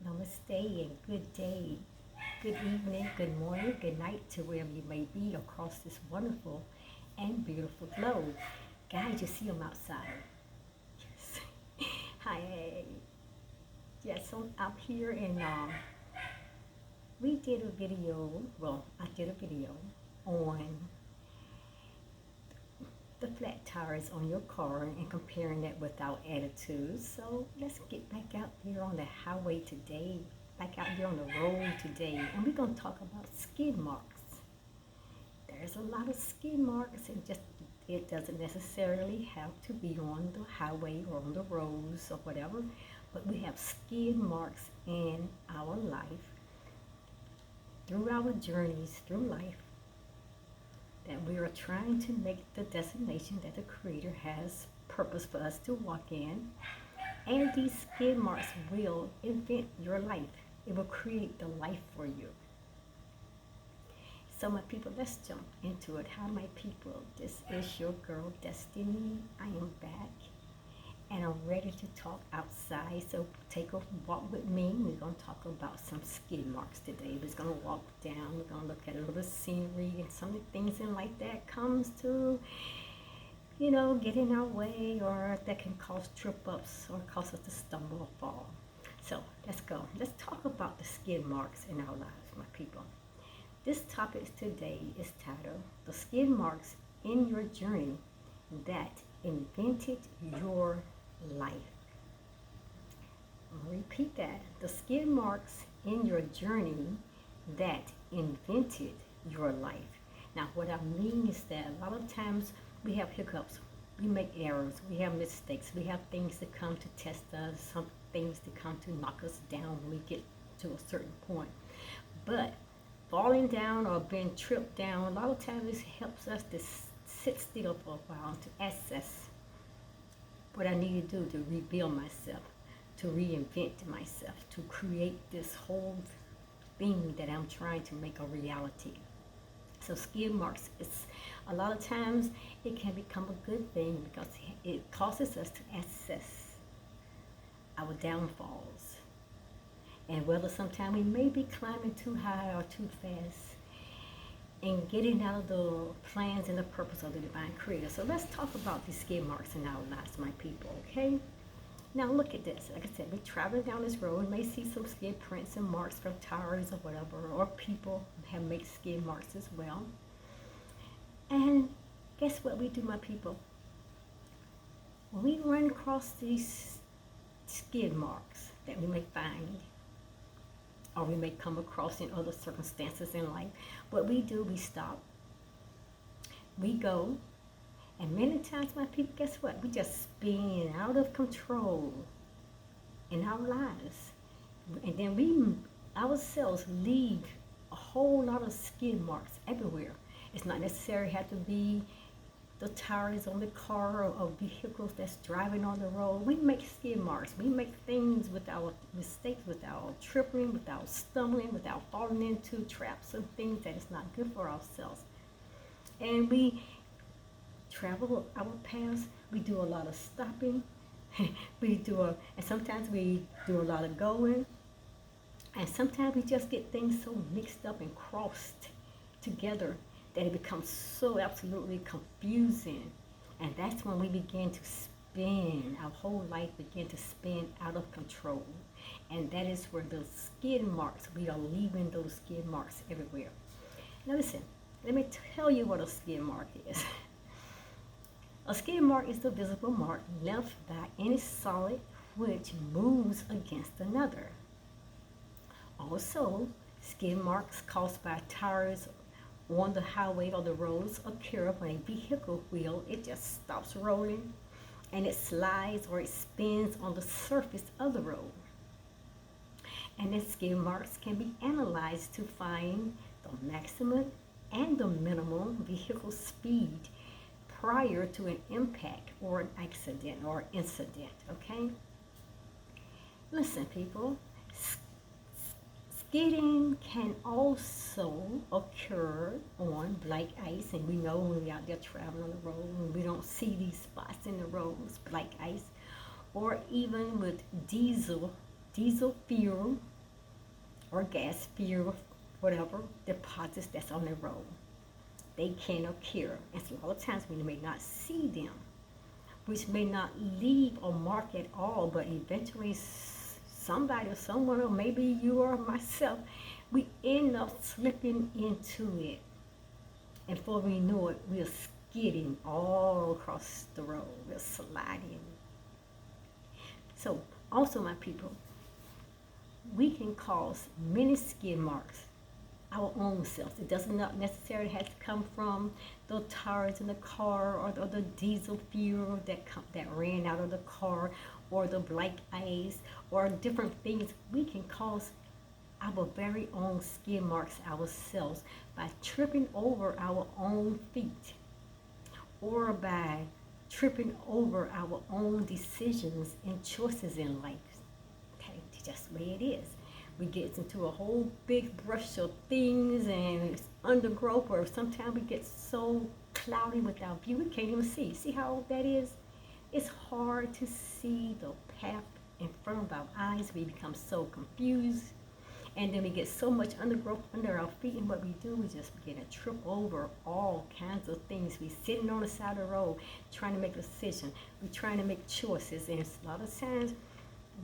Namaste and good day, good evening, good morning, good night to wherever you may be across this wonderful and beautiful globe. Guys, you see them outside. Yes. Hi. Yes, so I'm here and we did a video, well, I did a video on the flat tires on your car and comparing that with our attitudes. So let's get back out there on the highway today, back out there on the road today, and we're going to talk about skid marks. There's a lot of skid marks, and just it doesn't necessarily have to be on the highway or on the roads or whatever, but we have skid marks in our life through our journeys through life that we are trying to make the destination that the Creator has purpose for us to walk in. And these skid marks will invent your life. It will create the life for you. So my people, let's jump into it. Hi my people, this is your girl Destiny. I am back and I'm ready to talk outside. So take a walk with me. We're going to talk about some skid marks today. We're going to walk down. We're going to look at a little scenery and some of the things in life that comes to, get in our way or that can cause trip ups or cause us to stumble or fall. So let's go. Let's talk about the skid marks in our lives, my people. This topic today is titled The Skid Marks in Your Journey That Invented Your Life. I'll repeat that. The skid marks in your journey that invented your life. Now, what I mean is that a lot of times we have hiccups, we make errors, we have mistakes, we have things that come to test us, some things that come to knock us down when we get to a certain point. But falling down or being tripped down, a lot of times it helps us to sit still for a while to assess what I need to do to rebuild myself, to reinvent myself, to create this whole thing that I'm trying to make a reality. So skid marks, it's a lot of times it can become a good thing because it causes us to assess our downfalls. And whether sometimes we may be climbing too high or too fast and getting out of the plans and the purpose of the divine creator. So let's talk about these skid marks in our lives, my people, okay? Now look at this. Like I said, we're traveling down this road. We may see some skid prints and marks from tires or whatever, or people have made skid marks as well. And guess what we do, my people? When we run across these skid marks that we may find, or we may come across in other circumstances in life, what we do, we stop, we go, and many times, my people, guess what? We just spin out of control in our lives. And then we ourselves leave a whole lot of skid marks everywhere. It's not necessarily have to be the tires on the car or vehicles that's driving on the road. We make skid marks. We make things with our mistakes, without tripping, without stumbling, without falling into traps and things that is not good for ourselves. And we travel our paths. We do a lot of stopping. And sometimes we do a lot of going. And sometimes we just get things so mixed up and crossed together that it becomes so absolutely confusing. And that's when we begin to spin. Our whole life begin to spin out of control. And that is where those skid marks, we are leaving those skid marks everywhere. Now listen, let me tell you what a skid mark is. A skid mark is the visible mark left by any solid which moves against another. Also, skid marks caused by tires on the highway or the roads occur when a vehicle wheel, it just stops rolling and it slides or it spins on the surface of the road. And the skid marks can be analyzed to find the maximum and the minimum vehicle speed prior to an impact or an accident or incident, okay? Listen, people, skidding can also occur on black ice, and we know when we're out there traveling on the road and we don't see these spots in the roads, black ice, or even with diesel fuel or gas, fuel, whatever deposits that's on the road. They can occur. And so a lot of times we may not see them, which may not leave a mark at all, but eventually somebody or someone, or maybe you or myself, we end up slipping into it. And before we know it, we're skidding all across the road. We're sliding. So also, my people, we can cause many skid marks our own selves. It does not necessarily have to come from the tires in the car, or the diesel fuel that ran out of the car, or the black ice, or different things. We can cause our very own skid marks ourselves by tripping over our own feet, or by tripping over our own decisions and choices in life. Okay, just the way it is. We get into a whole big brush of things, and it's undergrowth, or sometimes we get so cloudy with our view we can't even see. See how that is? It's hard to see the path in front of our eyes. We become so confused, and then we get so much undergrowth under our feet, and what we do is just begin to trip over all kinds of things. We're sitting on the side of the road trying to make a decision. We're trying to make choices, and a lot of times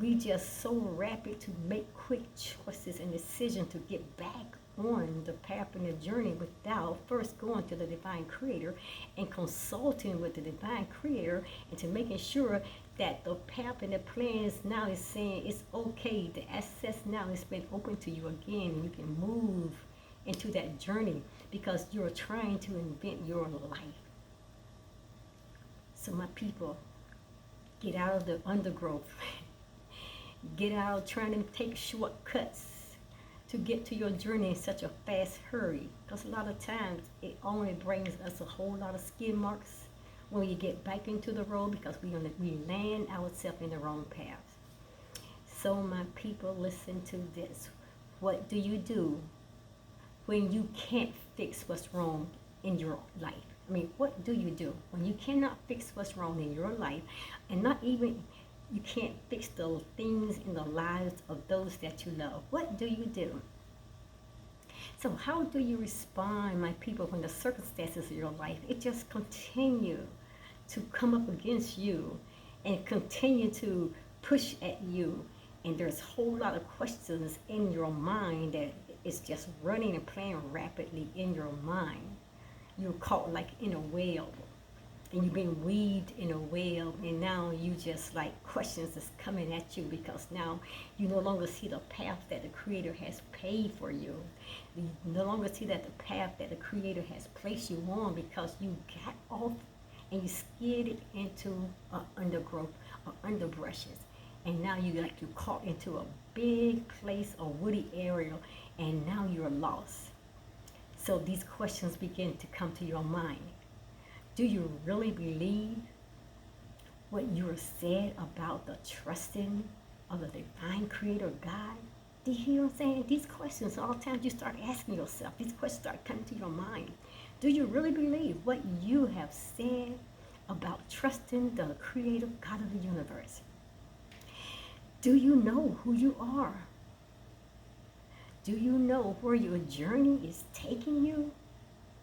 we just so rapid to make quick choices and decisions to get back on the path and the journey without first going to the divine creator and consulting with the divine creator, and to making sure that the path and the plans now is saying it's okay. The access now has been open to you again, and you can move into that journey because you're trying to invent your life. So my people, get out of the undergrowth. Get out trying to take shortcuts to get to your journey in such a fast hurry, because a lot of times it only brings us a whole lot of skid marks when we get back into the road, because we land ourselves in the wrong path. So my people, listen to this. What do you do when you can't fix what's wrong in your life? I mean, what do you do when you cannot fix what's wrong in your life, and not even you can't fix the things in the lives of those that you love? What do you do? So how do you respond, my people, when the circumstances of your life, it just continue to come up against you and continue to push at you, and there's a whole lot of questions in your mind that is just running and playing rapidly in your mind? You're caught like in a whale, and you've been weaved in a whale, and now you just like questions is coming at you, because now you no longer see the path that the Creator has paid for you. You no longer see that the path that the Creator has placed you on, because you got off and you skidded into undergrowth or underbrushes, and now you're caught into a big place, a woody area, and now you're lost. So these questions begin to come to your mind. Do you really believe what you are said about the trusting of the divine creator God? Do you hear what I'm saying? These questions, all the time you start asking yourself, these questions start coming to your mind. Do you really believe what you have said about trusting the creator God of the universe? Do you know who you are? Do you know where your journey is taking you?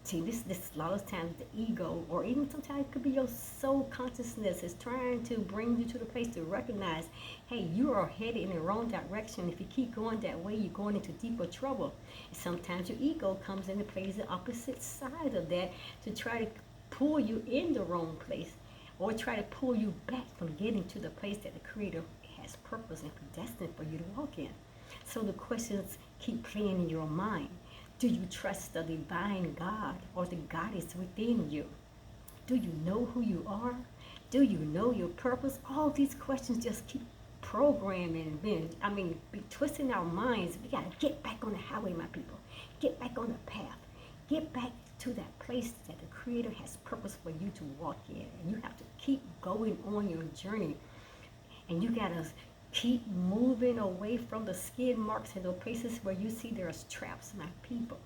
See, this a lot of times the ego, or even sometimes it could be your soul consciousness, is trying to bring you to the place to recognize, hey, you are headed in the wrong direction. If you keep going that way, you're going into deeper trouble. And sometimes your ego comes in and plays the opposite side of that to try to pull you in the wrong place, or try to pull you back from getting to the place that the Creator has purpose and predestined for you to walk in. So the questions keep playing in your mind. Do you trust the divine God, or the goddess within you? Do you know who you are? Do you know your purpose? All these questions just keep programming and be twisting our minds. We got to get back on the highway, my people. Get back on the path. Get back to that place that the Creator has purpose for you to walk in. And you have to keep going on your journey. And you got to keep moving away from the skid marks and those places where you see there's traps, my people.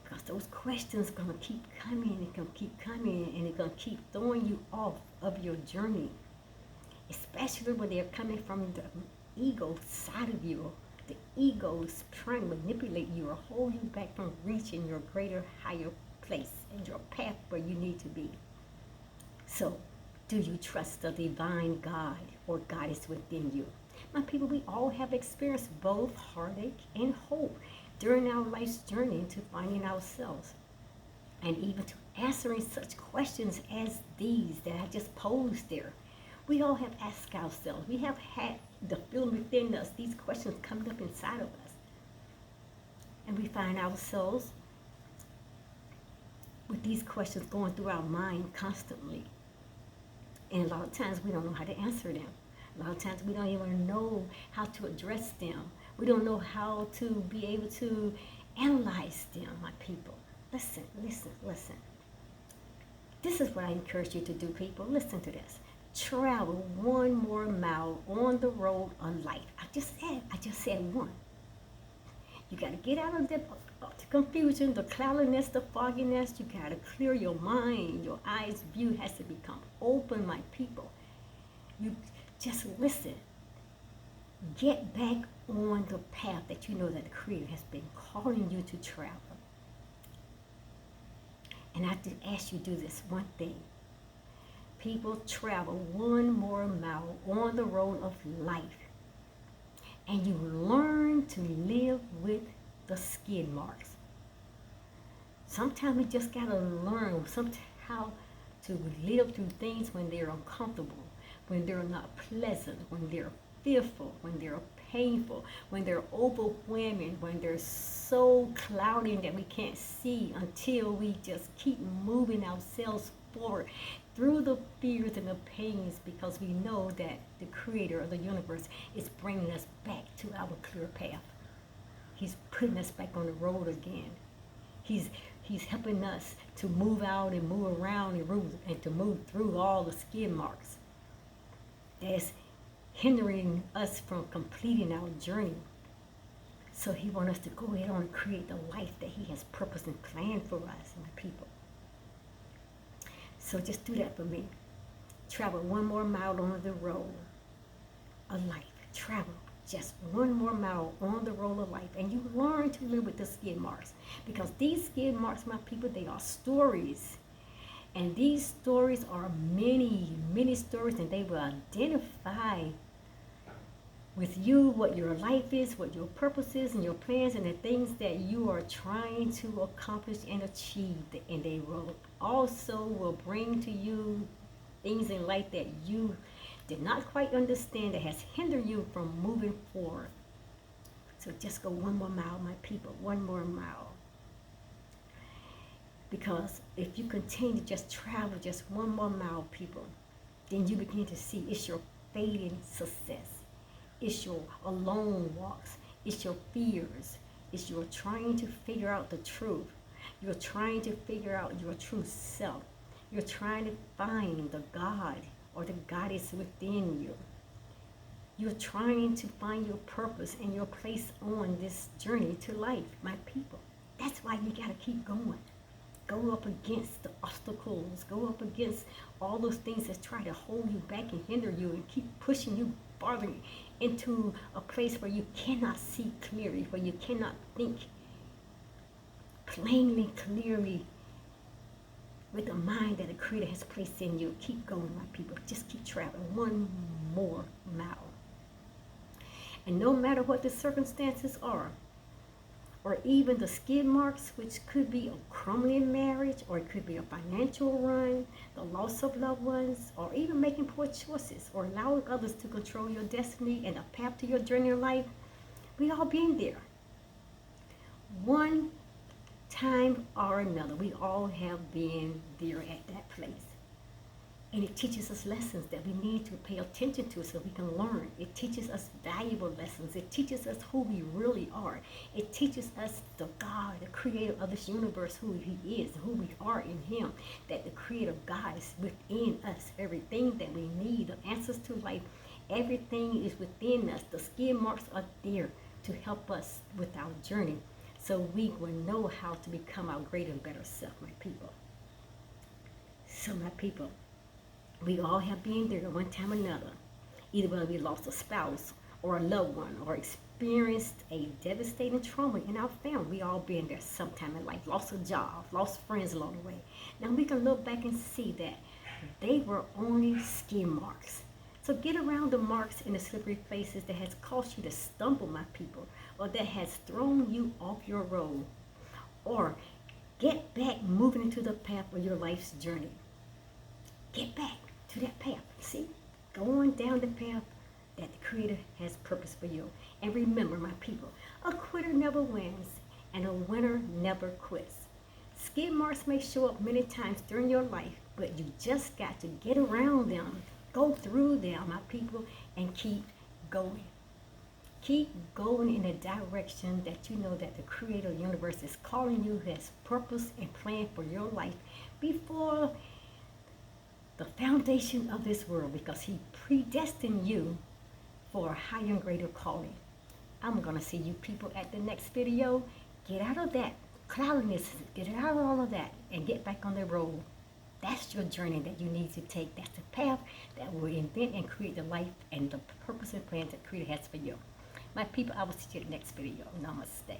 Because those questions are going to keep coming, and going to keep coming, and they're going to keep throwing you off of your journey. Especially when they're coming from the ego side of you, The ego is trying to manipulate you or hold you back from reaching your greater, higher place and your path where you need to be. So, do you trust the divine God or goddess within you? My people, we all have experienced both heartache and hope during our life's journey to finding ourselves and even to answering such questions as these that I just posed there. We all have asked ourselves, we have had the feeling within us, these questions coming up inside of us. And we find ourselves with these questions going through our mind constantly. And a lot of times we don't know how to answer them. A lot of times we don't even know how to address them. We don't know how to be able to analyze them, my people. Listen, listen, listen. This is what I encourage you to do, people. Listen to this. Travel one more mile on the road of life. I just said one. You got to get out of the confusion, the cloudiness, the fogginess. You got to clear your mind. Your eyes' view has to become open, my people. You just listen. Get back on the path that you know that the Creator has been calling you to travel. And I just ask you to do this one thing. People, travel one more mile on the road of life. And you learn to live with the skid marks. Sometimes we just got to learn somehow to live through things when they're uncomfortable, when they're not pleasant, when they're fearful, when they're painful, when they're overwhelming, when they're so clouding that we can't see until we just keep moving ourselves forward through the fears and the pains, because we know that the Creator of the universe is bringing us back to our clear path. He's putting us back on the road again. He's helping us to move out and move around and to move through all the skid marks that's hindering us from completing our journey. So He wants us to go ahead and create the life that He has purposed and planned for us, my people. So just do that for me. Travel one more mile on the road of life. Travel just one more mile on the road of life. And you learn to live with the skid marks. Because these skid marks, my people, they are stories. And these stories are many, many stories. And they will identify with you what your life is, what your purpose is, and your plans, and the things that you are trying to accomplish and achieve. And they will also bring to you things in life that you did not quite understand, that has hindered you from moving forward. So just go one more mile, my people, one more mile. Because if you continue to just travel just one more mile, people, then you begin to see it's your fading success. It's your alone walks. It's your fears. It's your trying to figure out the truth. You're trying to figure out your true self. You're trying to find the God or the goddess within you. You're trying to find your purpose and your place on this journey to life, my people. That's why you got to keep going. Go up against the obstacles. Go up against all those things that try to hold you back and hinder you and keep pushing you farther into a place where you cannot see clearly, where you cannot think plainly, clearly, with the mind that the Creator has placed in you. Keep going, my people. Just keep traveling one more mile. And no matter what the circumstances are, or even the skid marks, which could be a crumbling marriage, or it could be a financial run, the loss of loved ones, or even making poor choices, or allowing others to control your destiny and the path to your journey in life, we all been there. One time or another, we all have been there at that place. And it teaches us lessons that we need to pay attention to so we can learn. It teaches us valuable lessons. It teaches us who we really are. It teaches us the God, the Creator of this universe, who He is, who we are in Him, that the Creator God is within us. Everything that we need, the answers to life, everything is within us. The skid marks are there to help us with our journey, so we will know how to become our greater and better self, my people. So, my people, we all have been there at one time or another. Either when we lost a spouse, or a loved one or experienced a devastating trauma in our family. We all been there sometime in life, lost a job, lost friends along the way. Now we can look back and see that they were only skid marks. So get around the marks in the slippery places that has caused you to stumble, my people, or that has thrown you off your road. Or get back moving into the path of your life's journey. Get back to that path. See? Going down the path that the Creator has purpose for you. And remember, my people, a quitter never wins and a winner never quits. Skid marks may show up many times during your life, but you just got to get around them, go through them, my people, and keep going. Keep going in the direction that you know that the Creator of the universe is calling you, has purpose and plan for your life before the foundation of this world, because He predestined you for a higher and greater calling. I'm going to see you people at the next video. Get out of that cloudiness, get out of all of that, and get back on the road. That's your journey that you need to take. That's the path that will invent and create the life and the purpose and plans that Creator has for you. My people, I will see you in the next video. Namaste.